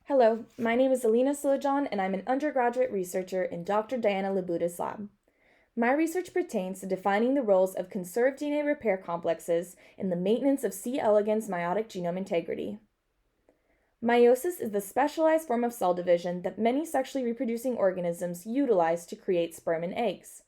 Hello, my name is Alina and I'm an undergraduate researcher in Dr. Diana Labuda's lab. My research pertains to defining the roles of conserved DNA repair complexes in the maintenance of C. elegans meiotic genome integrity. Meiosis is the specialized form of cell division that many sexually reproducing organisms utilize to create sperm and eggs.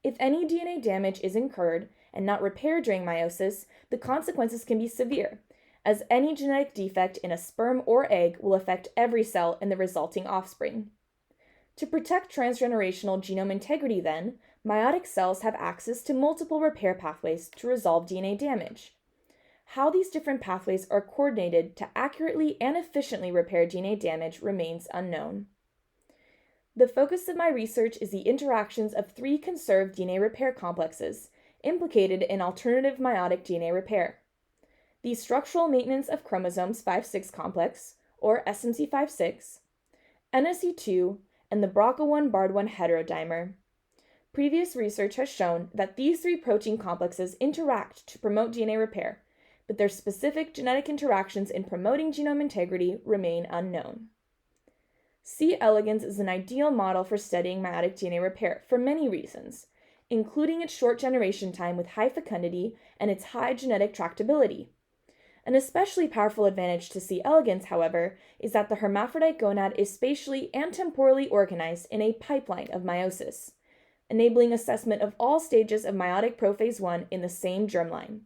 If any DNA damage is incurred and not repaired during meiosis, the consequences can be severe, as any genetic defect in a sperm or egg will affect every cell in the resulting offspring. To protect transgenerational genome integrity, then, meiotic cells have access to multiple repair pathways to resolve DNA damage. How these different pathways are coordinated to accurately and efficiently repair DNA damage remains unknown. The focus of my research is the interactions of three conserved DNA repair complexes implicated in alternative meiotic DNA repair: the Structural Maintenance of Chromosomes 5-6 complex, or SMC5-6, NSE-2, and the BRCA1 BARD1 heterodimer. Previous research has shown that these three protein complexes interact to promote DNA repair, but their specific genetic interactions in promoting genome integrity remain unknown. C. elegans is an ideal model for studying meiotic DNA repair for many reasons, including its short generation time with high fecundity and its high genetic tractability. An especially powerful advantage to C. elegans, however, is that the hermaphrodite gonad is spatially and temporally organized in a pipeline of meiosis, enabling assessment of all stages of meiotic prophase 1 in the same germline.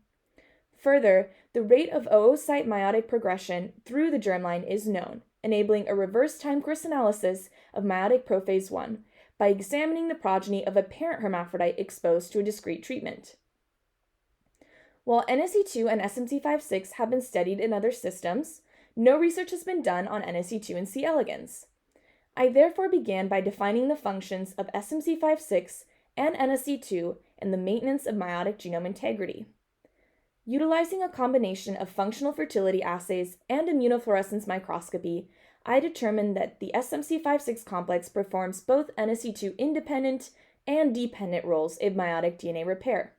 Further, the rate of oocyte meiotic progression through the germline is known, enabling a reverse time course analysis of meiotic prophase 1 by examining the progeny of a parent hermaphrodite exposed to a discrete treatment. While NSE-2 and SMC5-6 have been studied in other systems, no research has been done on NSE-2 and C. elegans. I therefore began by defining the functions of SMC5-6 and NSE-2 in the maintenance of meiotic genome integrity. Utilizing a combination of functional fertility assays and immunofluorescence microscopy, I determined that the SMC5-6 complex performs both NSE-2 independent and dependent roles in meiotic DNA repair.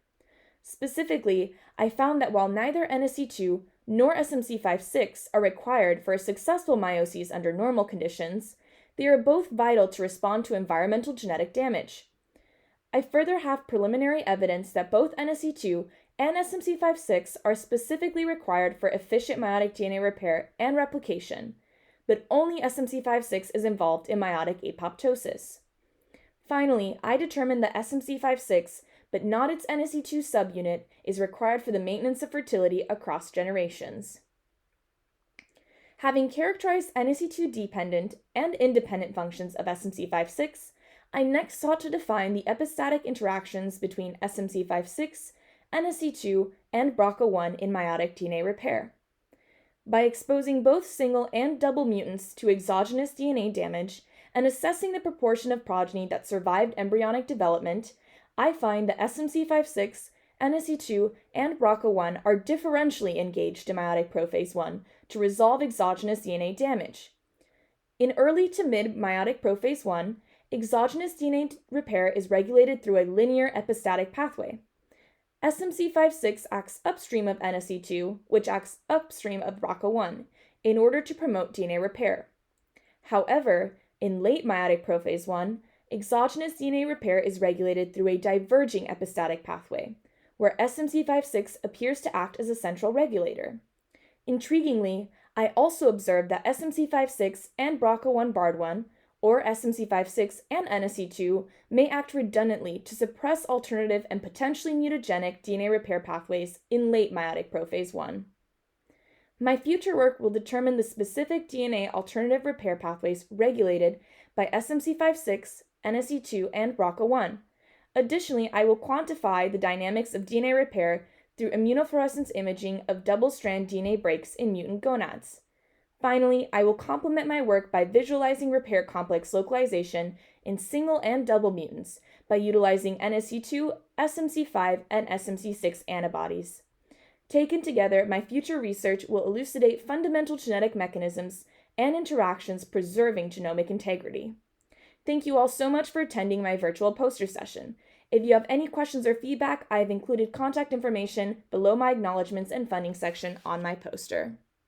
Specifically, I found that while neither NSE-2 nor SMC5-6 are required for a successful meiosis under normal conditions, they are both vital to respond to environmental genetic damage. I further have preliminary evidence that both NSE-2 and SMC5-6 are specifically required for efficient meiotic DNA repair and replication, but only SMC5-6 is involved in meiotic apoptosis. Finally, I determined that SMC5-6, but not its NSE-2 subunit, is required for the maintenance of fertility across generations. Having characterized NSE-2 dependent and independent functions of SMC5-6, I next sought to define the epistatic interactions between SMC5-6, NSE-2, and BRCA1 in meiotic DNA repair. By exposing both single and double mutants to exogenous DNA damage and assessing the proportion of progeny that survived embryonic development, I find that SMC5-6, NSE-2, and BRCA1 are differentially engaged in meiotic prophase 1 to resolve exogenous DNA damage. In early to mid meiotic prophase 1, exogenous DNA repair is regulated through a linear epistatic pathway. SMC5-6 acts upstream of NSE-2, which acts upstream of BRCA1, in order to promote DNA repair. However, in late meiotic prophase 1, exogenous DNA repair is regulated through a diverging epistatic pathway, where SMC5-6 appears to act as a central regulator. Intriguingly, I also observed that SMC5-6 and BRCA1 BARD1, or SMC5-6 and NSE-2, may act redundantly to suppress alternative and potentially mutagenic DNA repair pathways in late meiotic prophase 1. My future work will determine the specific DNA alternative repair pathways regulated by SMC5-6, NSE-2, and BRCA1. Additionally, I will quantify the dynamics of DNA repair through immunofluorescence imaging of double-strand DNA breaks in mutant gonads. Finally, I will complement my work by visualizing repair complex localization in single and double mutants by utilizing NSE-2, SMC5, and SMC6 antibodies. Taken together, my future research will elucidate fundamental genetic mechanisms and interactions preserving genomic integrity. Thank you all so much for attending my virtual poster session. If you have any questions or feedback, I have included contact information below my acknowledgments and funding section on my poster.